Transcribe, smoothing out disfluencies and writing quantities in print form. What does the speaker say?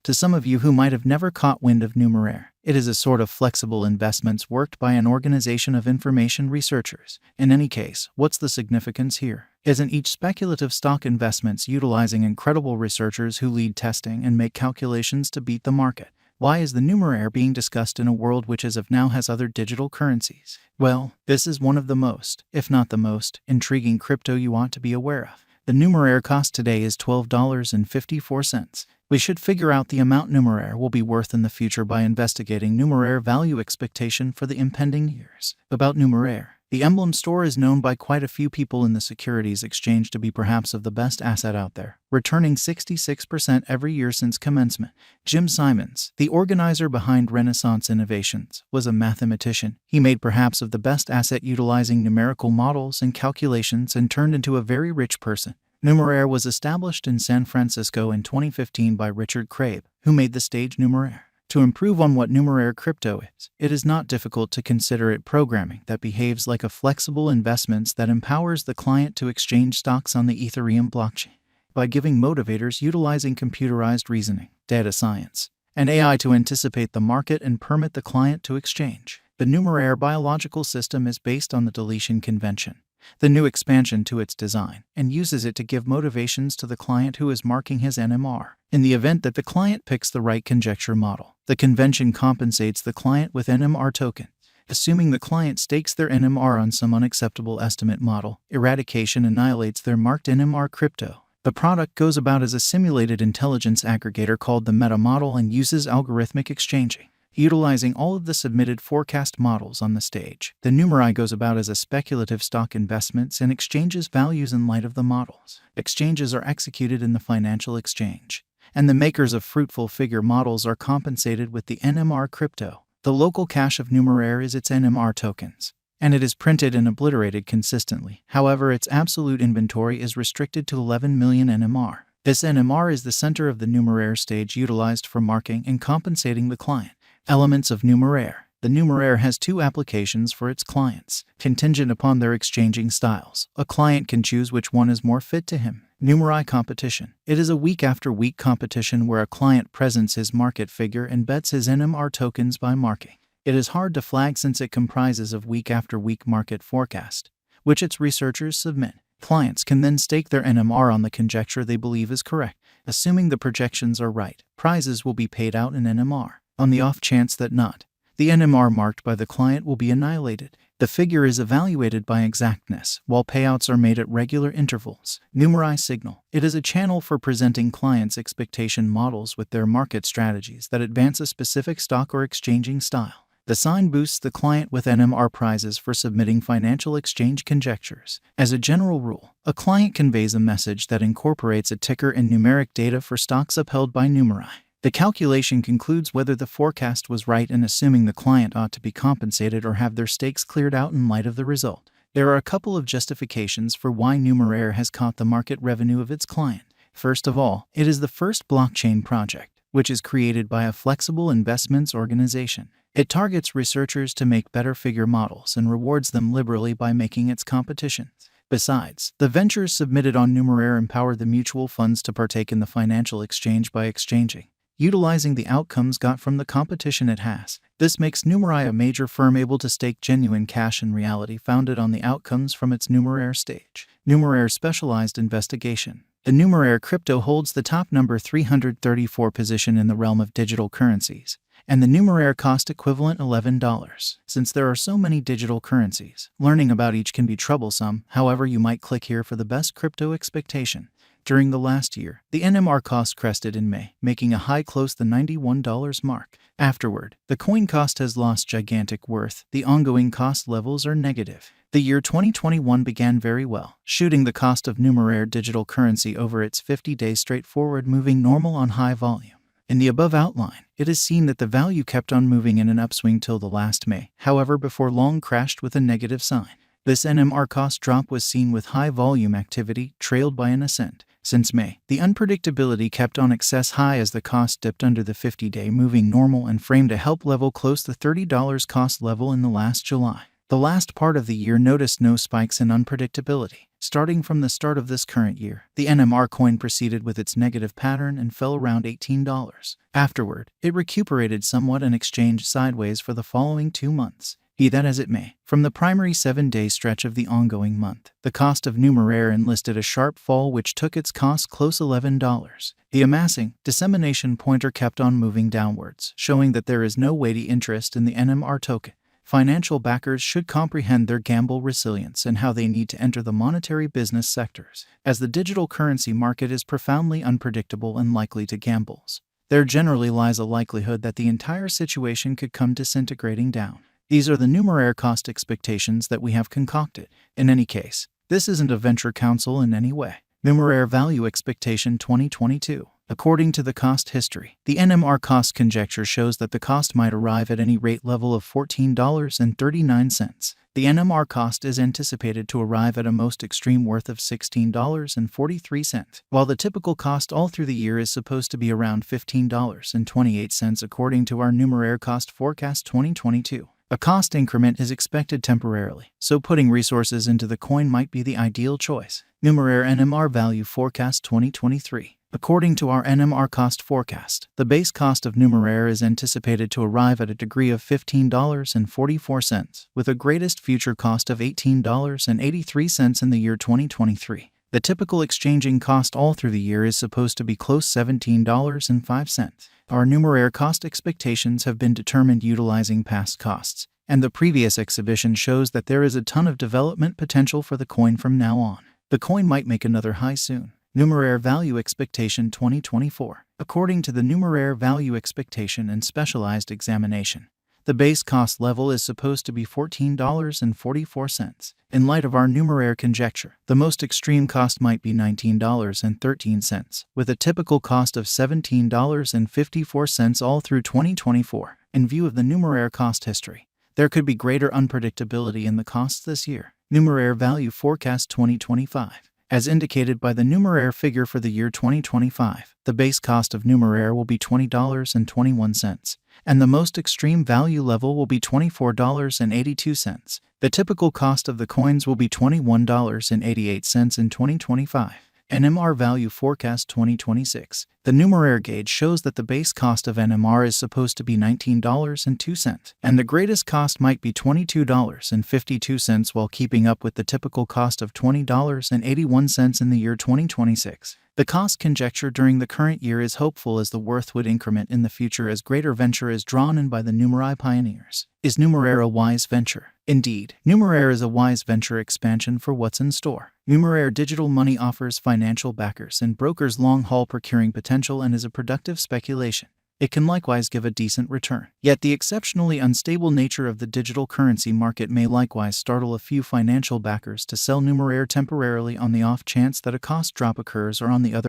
To some of you who might have never caught wind of Numeraire, it is a sort of flexible investments worked by an organization of information researchers. In any case, what's the significance here? Isn't each speculative stock investments utilizing incredible researchers who lead testing and make calculations to beat the market? Why is the Numeraire being discussed in a world which as of now has other digital currencies? Well, this is one of the most, if not the most, intriguing crypto you ought to be aware of. The Numeraire cost today is $12.54. We should figure out the amount Numeraire will be worth in the future by investigating Numeraire value expectation for the impending years. About Numeraire, the emblem store is known by quite a few people in the securities exchange to be perhaps of the best asset out there, returning 66% every year since commencement. Jim Simons, the organizer behind Renaissance Innovations, was a mathematician. He made perhaps of the best asset utilizing numerical models and calculations and turned into a very rich person. Numeraire was established in San Francisco in 2015 by Richard Crabe, who made the stage Numeraire. To improve on what Numeraire crypto is, it is not difficult to consider it programming that behaves like a flexible investments that empowers the client to exchange stocks on the Ethereum blockchain by giving motivators utilizing computerized reasoning, data science, and AI to anticipate the market and permit the client to exchange. The Numeraire biological system is based on the deletion convention, the new expansion to its design, and uses it to give motivations to the client who is marking his NMR. In the event that the client picks the right conjecture model, the convention compensates the client with NMR token. Assuming the client stakes their NMR on some unacceptable estimate model, eradication annihilates their marked NMR crypto. The product goes about as a simulated intelligence aggregator called the meta model and uses algorithmic exchanging. Utilizing all of the submitted forecast models on the stage, the Numeraire goes about as a speculative stock investments and exchanges values in light of the models. Exchanges are executed in the financial exchange, and the makers of fruitful figure models are compensated with the NMR crypto. The local cache of Numeraire is its NMR tokens, and it is printed and obliterated consistently. However, its absolute inventory is restricted to 11 million NMR. This NMR is the center of the Numeraire stage utilized for marking and compensating the client. Elements of Numeraire. The Numeraire has two applications for its clients, contingent upon their exchanging styles. A client can choose which one is more fit to him. Numeraire competition. It is a week-after-week competition where a client presents his market figure and bets his NMR tokens by marking. It is hard to flag since it comprises of week-after-week market forecast, which its researchers submit. Clients can then stake their NMR on the conjecture they believe is correct. Assuming the projections are right, prizes will be paid out in NMR. On the off chance that not, the NMR marked by the client will be annihilated. The figure is evaluated by exactness, while payouts are made at regular intervals. Numeraire signal. It is a channel for presenting clients' expectation models with their market strategies that advance a specific stock or exchanging style. The sign boosts the client with NMR prizes for submitting financial exchange conjectures. As a general rule, a client conveys a message that incorporates a ticker and numeric data for stocks upheld by Numeraire. The calculation concludes whether the forecast was right and assuming the client ought to be compensated or have their stakes cleared out in light of the result. There are a couple of justifications for why Numeraire has caught the market revenue of its client. First of all, it is the first blockchain project, which is created by a flexible investments organization. It targets researchers to make better figure models and rewards them liberally by making its competitions. Besides, the ventures submitted on Numeraire empower the mutual funds to partake in the financial exchange by exchanging, utilizing the outcomes got from the competition it has. This makes Numeraire a major firm able to stake genuine cash in reality founded on the outcomes from its Numeraire stage. Numeraire specialized investigation. The Numeraire crypto holds the top number 334 position in the realm of digital currencies, and the Numeraire cost equivalent $11. Since there are so many digital currencies, learning about each can be troublesome. However, you might click here for the best crypto expectation. During the last year, the NMR cost crested in May, making a high close the $91 mark. Afterward, the coin cost has lost gigantic worth. The ongoing cost levels are negative. The year 2021 began very well, shooting the cost of Numeraire digital currency over its 50-day straightforward moving normal on high volume. In the above outline, it is seen that the value kept on moving in an upswing till the last May, however before long crashed with a negative sign. This NMR cost drop was seen with high volume activity, trailed by an ascent. Since May, the unpredictability kept on excess high as the cost dipped under the 50-day moving normal and framed a help level close to $30 cost level in the last July. The last part of the year noticed no spikes in unpredictability. Starting from the start of this current year, the NMR coin proceeded with its negative pattern and fell around $18. Afterward, it recuperated somewhat and exchanged sideways for the following 2 months. Be that as it may, from the primary 7-day stretch of the ongoing month, the cost of Numeraire enlisted a sharp fall which took its cost close $11. The amassing dissemination pointer kept on moving downwards, showing that there is no weighty interest in the NMR token. Financial backers should comprehend their gamble resilience and how they need to enter the monetary business sectors, as the digital currency market is profoundly unpredictable and likely to gambles. There generally lies a likelihood that the entire situation could come disintegrating down. These are the Numeraire cost expectations that we have concocted. In any case, this isn't a venture counsel in any way. Numeraire Value Expectation 2022. According to the cost history, the NMR cost conjecture shows that the cost might arrive at any rate level of $14.39. The NMR cost is anticipated to arrive at a most extreme worth of $16.43, while the typical cost all through the year is supposed to be around $15.28 according to our Numeraire Cost Forecast 2022. A cost increment is expected temporarily, so putting resources into the coin might be the ideal choice. Numeraire NMR Value Forecast 2023. According to our NMR cost forecast, the base cost of Numeraire is anticipated to arrive at a degree of $15.44, with a greatest future cost of $18.83 in the year 2023. The typical exchanging cost all through the year is supposed to be close $17.05. Our Numeraire cost expectations have been determined utilizing past costs, and the previous exhibition shows that there is a ton of development potential for the coin from now on. The coin might make another high soon. Numeraire Value Expectation 2024. According to the Numeraire Value Expectation and Specialized Examination, the base cost level is supposed to be $14.44. In light of our Numeraire conjecture, the most extreme cost might be $19.13, with a typical cost of $17.54 all through 2024. In view of the Numeraire cost history, there could be greater unpredictability in the costs this year. Numeraire Value Forecast 2025. As indicated by the Numeraire figure for the year 2025, the base cost of Numeraire will be $20.21, and the most extreme value level will be $24.82. The typical cost of the coins will be $21.88 in 2025. NMR Value Forecast 2026. The Numeraire gauge shows that the base cost of NMR is supposed to be $19.02, and the greatest cost might be $22.52 while keeping up with the typical cost of $20.81 in the year 2026. The cost conjecture during the current year is hopeful as the worth would increment in the future as greater venture is drawn in by the Numeraire pioneers. Is Numeraire a wise venture? Indeed, Numeraire is a wise venture expansion for what's in store. Numeraire digital money offers financial backers and brokers long-haul procuring potential and is a productive speculation. It can likewise give a decent return. Yet the exceptionally unstable nature of the digital currency market may likewise startle a few financial backers to sell Numeraire temporarily on the off chance that a cost drop occurs, or on the other